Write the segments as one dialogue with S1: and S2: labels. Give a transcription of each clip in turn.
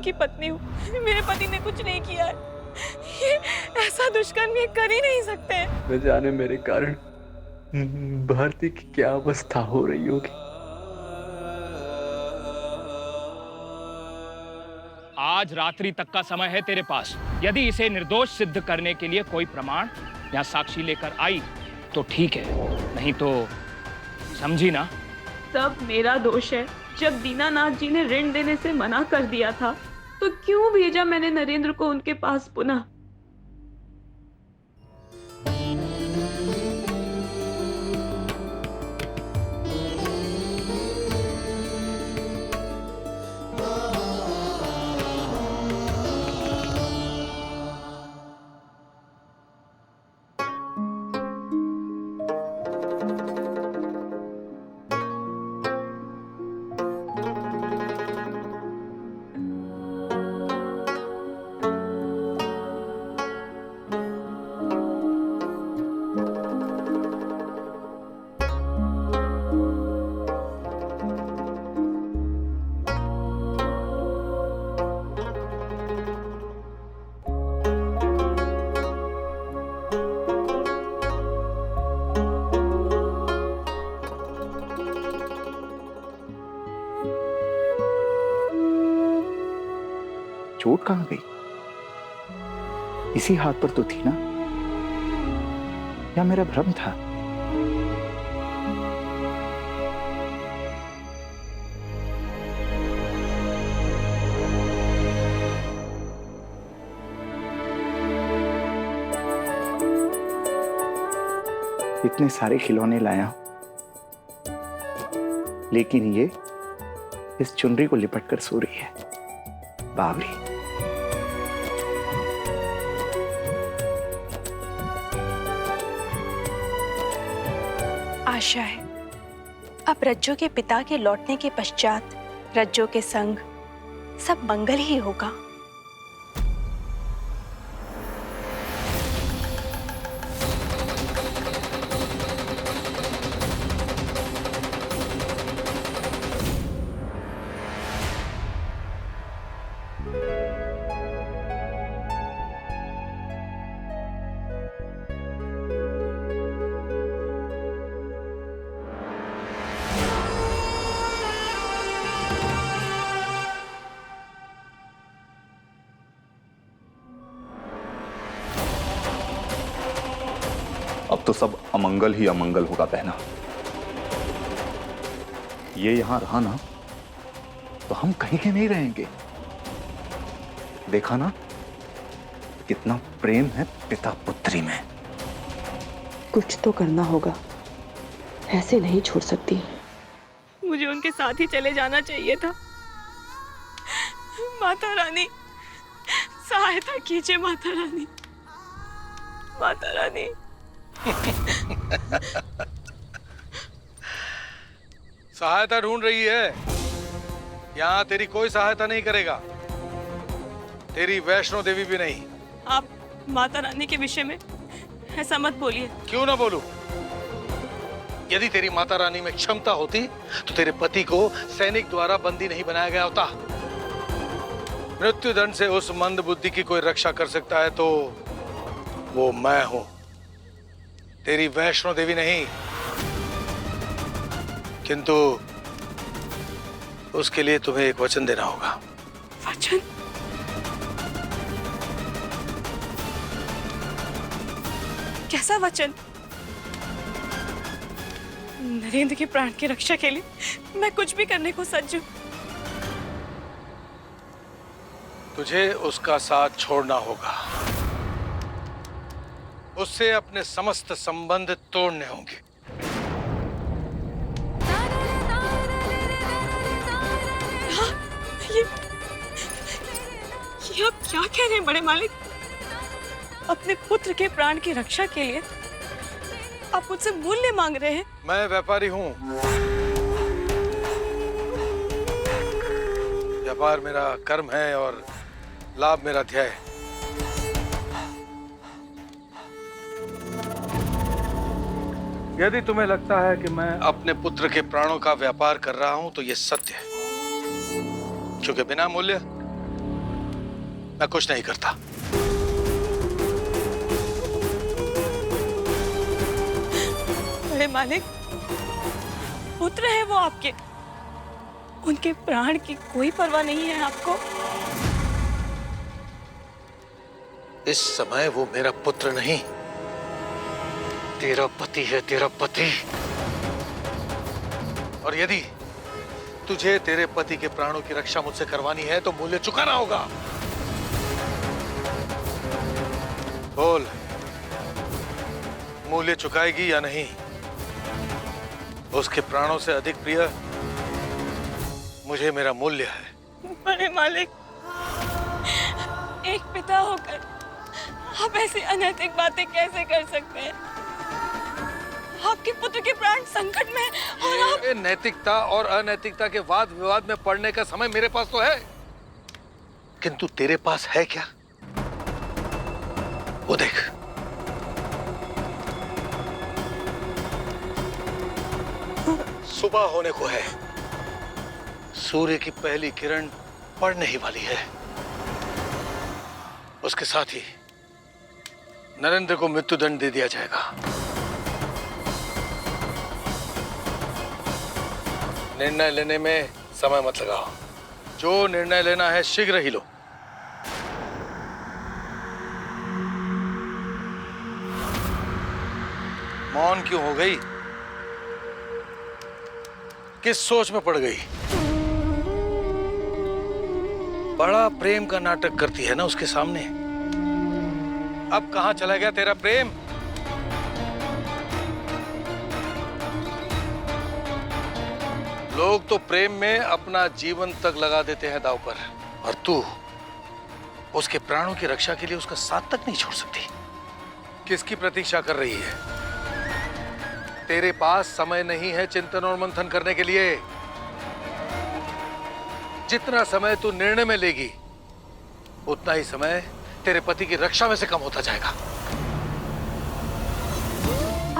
S1: उनकी पत्नी हूँ। मेरे पति ने कुछ नहीं किया है। ये ऐसा दुष्कर्म ये कर ही नहीं सकते।
S2: न जाने मेरे कारण भारती की क्या अवस्था हो रही होगी।
S3: आज रात्रि तक का समय है तेरे पास। यदि इसे निर्दोष सिद्ध करने के लिए कोई प्रमाण या साक्षी लेकर आई तो ठीक है, नहीं तो समझी ना।
S1: सब मेरा दोष है। जब दीनानाथ जी ने ऋण देने से मना कर दिया था तो क्यों भेजा मैंने नरेंद्र को उनके पास पुनः।
S4: चोट कहां गई? इसी हाथ पर तो थी ना, या मेरा भ्रम था? इतने सारे खिलौने लाया हूं, लेकिन ये इस चुनरी को लिपट कर सो रही है। बावरी।
S5: आशा है अब रज्जो के पिता के लौटने के पश्चात रज्जो के संग सब मंगल ही होगा।
S6: अब तो सब अमंगल ही अमंगल होगा बहना। ये यहां रहा ना तो हम कहीं के नहीं रहेंगे। देखा ना कितना प्रेम है पिता पुत्री में।
S7: कुछ तो करना होगा, ऐसे नहीं छोड़ सकती।
S1: मुझे उनके साथ ही चले जाना चाहिए था। माता रानी सहायता कीजिए। माता रानी, माता रानी।
S8: सहायता ढूंढ रही है, यहाँ तेरी कोई सहायता नहीं करेगा, तेरी वैष्णो देवी भी नहीं।
S1: आप माता रानी के विषय में ऐसा मत बोलिए।
S8: क्यों ना बोलूं? यदि तेरी माता रानी में क्षमता होती तो तेरे पति को सैनिक द्वारा बंदी नहीं बनाया गया होता। मृत्यु दंड से उस मंद बुद्धि की कोई रक्षा कर सकता है तो वो मैं हूं, तेरी वैष्णो देवी नहीं। किंतु उसके लिए तुम्हें एक वचन देना होगा।
S1: वचन? कैसा वचन? नरेंद्र के प्राण की रक्षा के लिए मैं कुछ भी करने को सज्ज हूं।
S8: तुझे उसका साथ छोड़ना होगा, उससे अपने समस्त संबंध तोड़ने होंगे।
S1: ये आप क्या कह रहे हैं बड़े मालिक? अपने पुत्र के प्राण की रक्षा के लिए आप मुझसे मूल्य मांग रहे हैं?
S8: मैं व्यापारी हूं, व्यापार मेरा कर्म है और लाभ मेरा ध्येय। यदि तुम्हें लगता है कि मैं अपने पुत्र के प्राणों का व्यापार कर रहा हूं तो यह सत्य है, क्योंकि बिना मूल्य मैं कुछ नहीं करता।
S5: बड़े मालिक, पुत्र है वो आपके, उनके प्राण की कोई परवाह नहीं है आपको?
S8: इस समय वो मेरा पुत्र नहीं, तेरा पति है, तेरा पति। और यदि तुझे तेरे पति के प्राणों की रक्षा मुझसे करवानी है तो मूल्य चुकाना होगा। बोल, मूल्य चुकाएगी या नहीं? उसके प्राणों से अधिक प्रिय मुझे मेरा मूल्य है।
S5: बड़े मालिक, एक पिता होकर आप ऐसी अनैतिक बातें कैसे कर सकते हैं? आपके पुत्र के प्राण संकट में और आप...
S8: ये नैतिकता और अनैतिकता के वाद विवाद में पड़ने का समय मेरे पास तो है, किंतु तेरे पास है क्या? वो देख, सुबह होने को है, सूर्य की पहली किरण पड़ने ही वाली है। उसके साथ ही नरेंद्र को मृत्युदंड दे दिया जाएगा। निर्णय लेने में समय मत लगाओ, जो निर्णय लेना है शीघ्र ही लो। मौन क्यों हो गई? किस सोच में पड़ गई? बड़ा प्रेम का नाटक करती है ना उसके सामने। अब कहां चला गया तेरा प्रेम? लोग तो प्रेम में अपना जीवन तक लगा देते हैं दांव पर, और तू उसके प्राणों की रक्षा के लिए उसका साथ तक नहीं छोड़ सकती। किसकी प्रतीक्षा कर रही है? तेरे पास समय नहीं है चिंतन और मंथन करने के लिए। जितना समय तू निर्णय में लेगी, उतना ही समय तेरे पति की रक्षा में से कम होता जाएगा।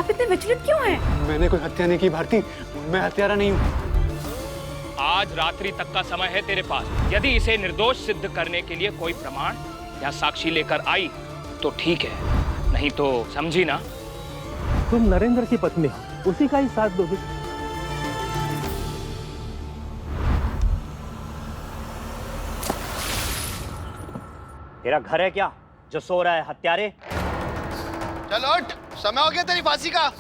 S5: आप इतने विचलित क्यों हैं?
S2: मैंने कोई हत्या नहीं की भारती, मैं हत्यारा नहीं हूँ।
S3: आज रात्रि तक का समय है तेरे पास। यदि इसे निर्दोष सिद्ध करने के लिए कोई प्रमाण या साक्षी लेकर आई तो ठीक है, नहीं तो समझी ना।
S9: तुम नरेंद्र की पत्नी हो, उसी का ही साथ दोगे।
S10: तेरा घर है क्या जो सो रहा है हत्यारे?
S8: चल उठ, समय हो गया तेरी फांसी का।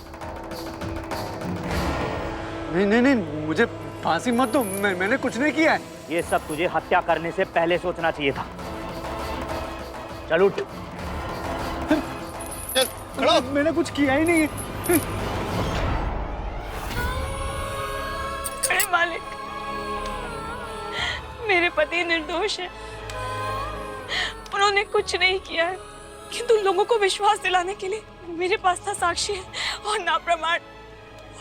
S2: नहीं नहीं नहीं, मुझे फांसी मत दो, मैंने कुछ नहीं किया है।
S10: ये सब तुझे हत्या करने से पहले सोचना चाहिए था। चल उठ।
S8: चल खड़ो।
S2: मैंने कुछ किया ही नहीं।
S5: बड़े मालिक, मेरे पति निर्दोष है, उन्होंने कुछ नहीं किया है, किंतु लोगों को विश्वास दिलाने के लिए मेरे पास ना साक्षी है और ना प्रमाण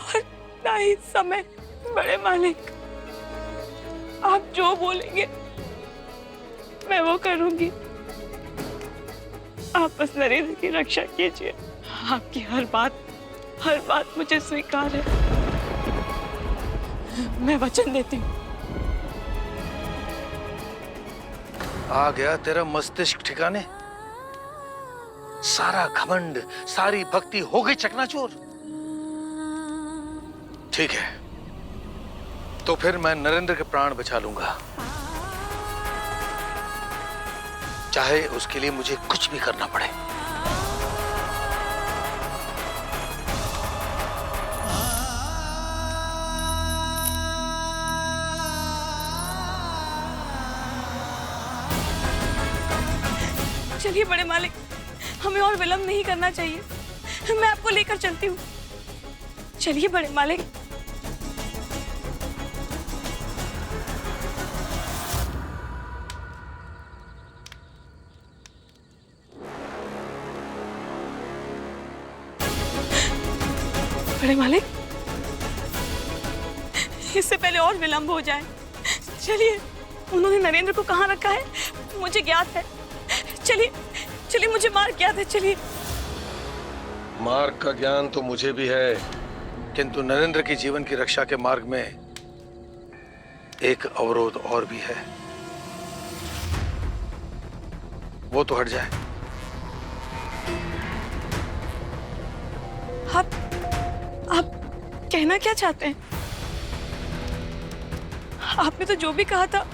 S5: और ना ही समय। बड़े मालिक, आप जो बोलेंगे मैं वो करूंगी। आप बस नरेंद्र की रक्षा कीजिए। आपकी हर बात मुझे स्वीकार है। मैं वचन देती हूँ।
S8: आ गया तेरा मस्तिष्क ठिकाने? सारा घमंड, सारी भक्ति हो गई चकनाचूर। ठीक है, तो फिर मैं नरेंद्र के प्राण बचा लूंगा, चाहे उसके लिए मुझे कुछ भी करना पड़े।
S5: चलिए बड़े मालिक, हमें और विलंब नहीं करना चाहिए। मैं आपको लेकर चलती हूँ। चलिए बड़े मालिक। बड़े मालिक, इससे पहले और विलंब हो जाए, चलिए। उन्होंने नरेंद्र को कहाँ रखा है मुझे ज्ञात है। चलिए चलिए, मुझे मार्ग ज्ञात है। चलिए।
S8: मार्ग का ज्ञान तो मुझे भी है, किंतु नरेंद्र की जीवन की रक्षा के मार्ग में एक अवरोध और भी है। वो तो हट जाए।
S5: आप कहना क्या चाहते हैं? आपने तो जो भी कहा था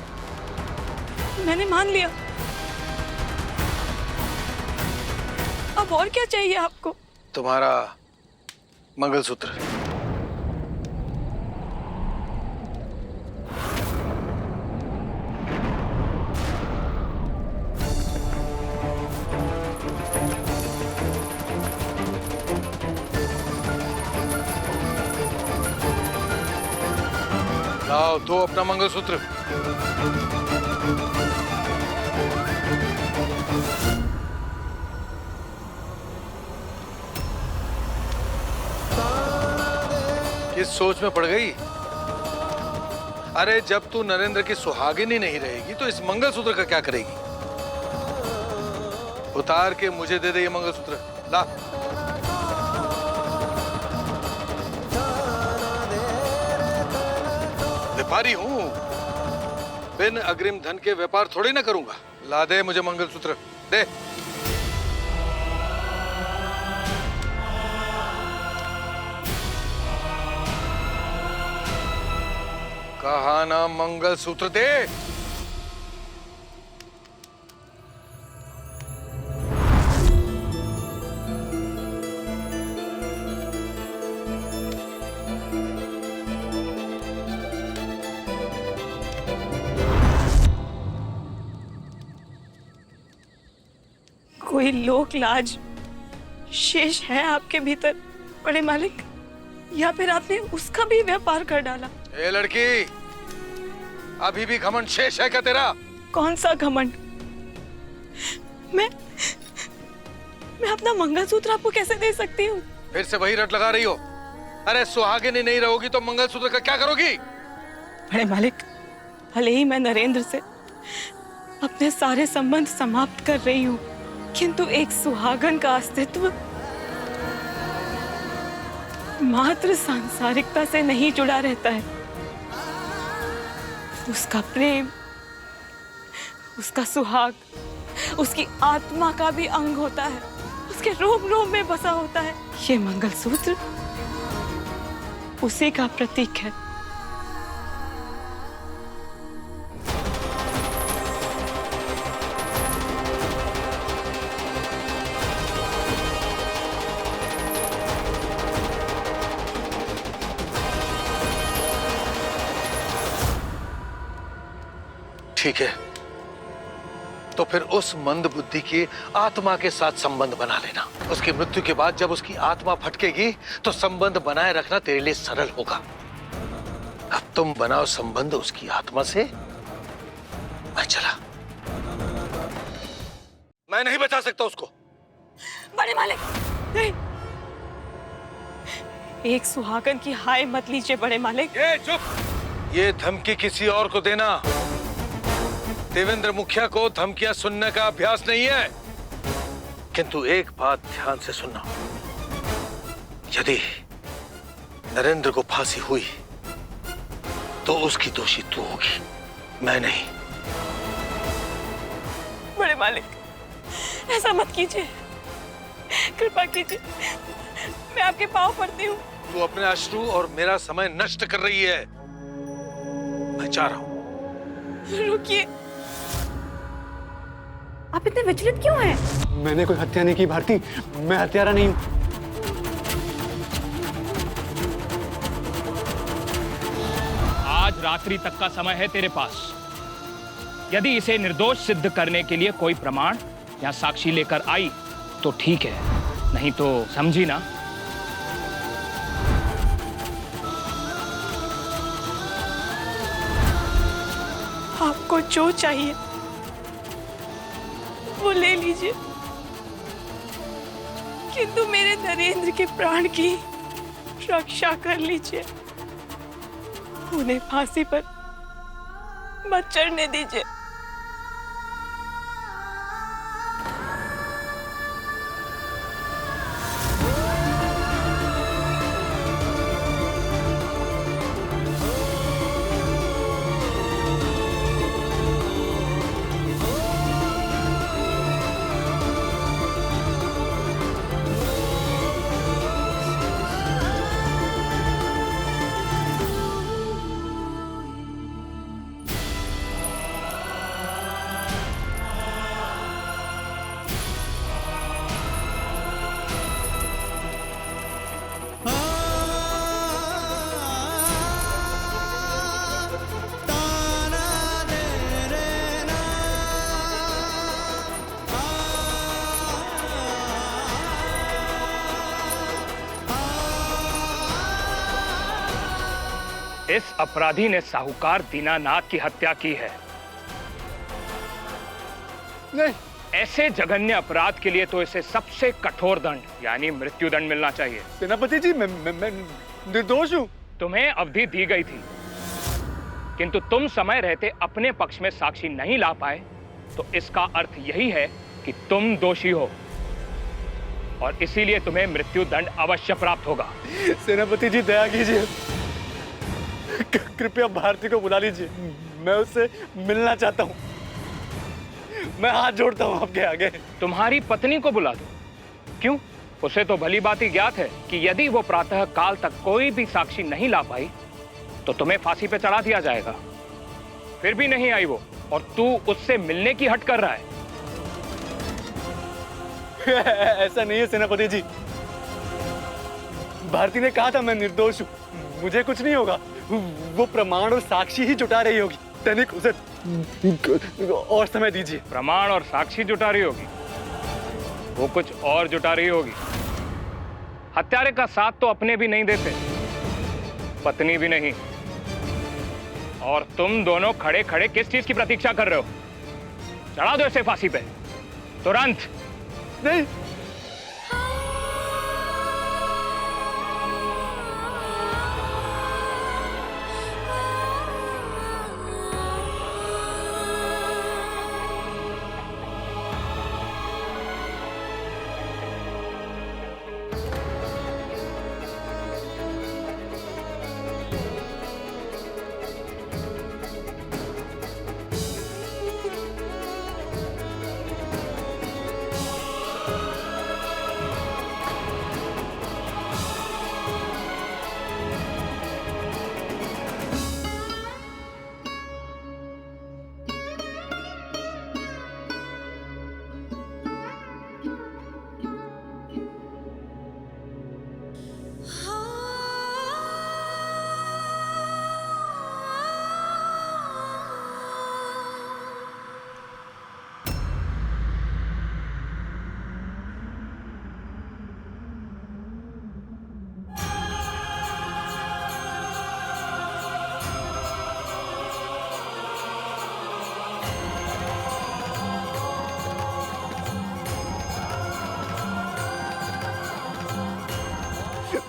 S5: मैंने मान लिया। अब और क्या चाहिए आपको?
S8: तुम्हारा मंगलसूत्र। लाओ, दो अपना मंगलसूत्र। किस सोच में पड़ गई? अरे जब तू नरेंद्र की सुहागिनी नहीं रहेगी तो इस मंगलसूत्र का क्या करेगी? उतार के मुझे दे दे ये मंगलसूत्र। ला। व्यापारी हूं, बिन अग्रिम धन के व्यापार थोड़ी ना करूंगा। ला दे मुझे मंगलसूत्र, दे। कहा ना मंगलसूत्र दे।
S5: कोई लोक लाज शेष है आपके भीतर बड़े मालिक, या फिर आपने उसका भी व्यापार कर डाला?
S8: ए लड़की, अभी भी घमंड शेष है क्या तेरा?
S5: कौन सा घमंड? मैं अपना मंगलसूत्र आपको कैसे दे सकती हूँ?
S8: फिर से वही रट लगा रही हो। अरे सुहागिनी नहीं रहोगी तो मंगलसूत्र का क्या करोगी?
S5: बड़े मालिक, भले ही मैं नरेंद्र से अपने सारे संबंध समाप्त कर रही हूँ, किंतु एक सुहागन का अस्तित्व मात्र सांसारिकता से नहीं जुड़ा रहता है। उसका प्रेम, उसका सुहाग, उसकी आत्मा का भी अंग होता है, उसके रोम रोम में बसा होता है। ये मंगलसूत्र उसी का प्रतीक है।
S8: ठीक है, तो फिर उस मंद बुद्धि की आत्मा के साथ संबंध बना लेना। उसकी मृत्यु के बाद जब उसकी आत्मा भटकेगी तो संबंध बनाए रखना तेरे लिए सरल होगा। अब तुम बनाओ संबंध उसकी आत्मा से। मैं चला, मैं नहीं बचा सकता उसको।
S5: बड़े मालिक, नहीं, एक सुहागन की हाय मत लीजिए बड़े मालिक।
S8: ये चुप। ये धमकी किसी और को देना देवेंद्र मुखिया को धमकियां सुनने का अभ्यास नहीं है। किंतु एक बात ध्यान से सुनना, यदि नरेंद्र को फांसी हुई तो उसकी दोषी तू होगी, मैं नहीं।
S5: बड़े मालिक, ऐसा मत कीजिए, कृपा कीजिए, मैं आपके पांव पड़ती हूँ।
S8: तू अपने अश्रु और मेरा समय नष्ट कर रही है। मैं जा रहा हूं।
S5: रुकिए, आप इतने विचलित क्यों हैं?
S9: मैंने कोई हत्या नहीं की भारती, मैं हत्यारा नहीं हूं।
S3: आज रात्रि तक का समय है तेरे पास। यदि इसे निर्दोष सिद्ध करने के लिए कोई प्रमाण या साक्षी लेकर आई तो ठीक है, नहीं तो समझी ना।
S5: आपको जो चाहिए वो ले लीजिए, किंतु मेरे नरेंद्र के प्राण की रक्षा कर लीजिए। उन्हें फांसी पर मत चढ़ने दीजिए।
S3: इस अपराधी ने साहूकार दीनानाथ की हत्या की है।
S2: नहीं,
S3: ऐसे जघन्य अपराध के लिए तो इसे सबसे कठोर दंड यानी मृत्यु दंड मिलना चाहिए।
S2: सेनापति जी, मैं निर्दोष हूँ।
S3: तुम्हें अवधि दी गई थी, किंतु तुम समय रहते अपने पक्ष में साक्षी नहीं ला पाए, तो इसका अर्थ यही है कि तुम दोषी हो और इसीलिए तुम्हें मृत्यु दंड अवश्य प्राप्त होगा।
S2: सेनापति जी, दया कीजिए, कृपया भारती को बुला लीजिए, मैं उससे मिलना चाहता हूँ। मैं हाथ जोड़ता हूँ आपके आगे।
S3: तुम्हारी पत्नी को बुला दो। क्यों? उसे तो भली बात ही ज्ञात है कि यदि वो प्रातः काल तक कोई भी साक्षी नहीं ला पाई तो तुम्हें फांसी पे चढ़ा दिया जाएगा। फिर भी नहीं आई वो, और तू उससे मिलने की हट कर रहा है।
S2: ऐसा नहीं है सेनापति जी, भारती ने कहा था मैं निर्दोष हूँ, मुझे कुछ नहीं होगा। वो प्रमाण और साक्षी ही जुटा रही होगी। तनिक उसे और समय दीजिए।
S3: प्रमाण और साक्षी जुटा रही होगी, वो कुछ और जुटा रही होगी। हत्यारे का साथ तो अपने भी नहीं देते, पत्नी भी नहीं। और तुम दोनों खड़े खड़े किस चीज की प्रतीक्षा कर रहे हो? चढ़ा दो इसे फांसी पे तुरंत।
S2: नहीं,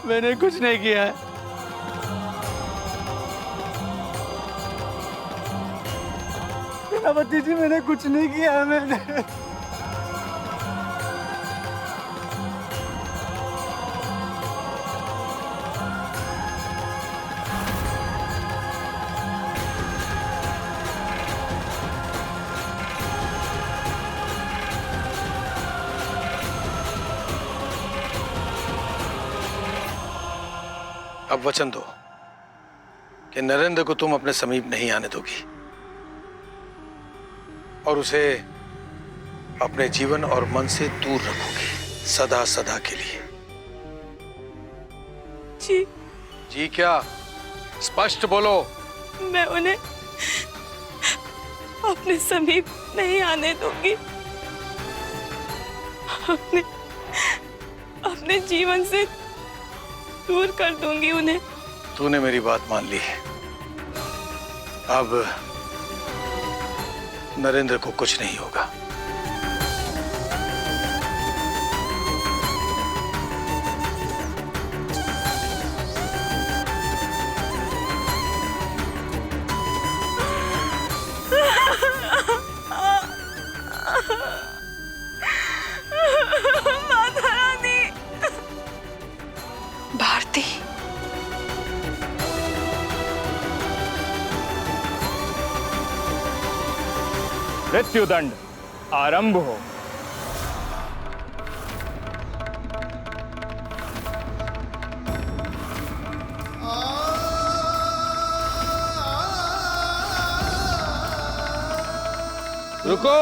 S2: मैंने कुछ नहीं किया है। सेनापति जी, मैंने कुछ नहीं किया है। मैंने
S8: अब वचन दो कि नरेंद्र को तुम अपने समीप नहीं आने दोगी और उसे अपने जीवन और मन से दूर रखोगी सदा सदा के लिए।
S5: जी।
S8: जी क्या? स्पष्ट बोलो।
S5: मैं उन्हें अपने समीप नहीं आने दूंगी। अपने जीवन से दूर कर दूंगी उन्हें।
S8: तूने मेरी बात मान ली। अब नरेंद्र को कुछ नहीं होगा।
S5: माता रानी। भारती।
S3: मृत्युदंड आरंभ हो।
S8: रुको।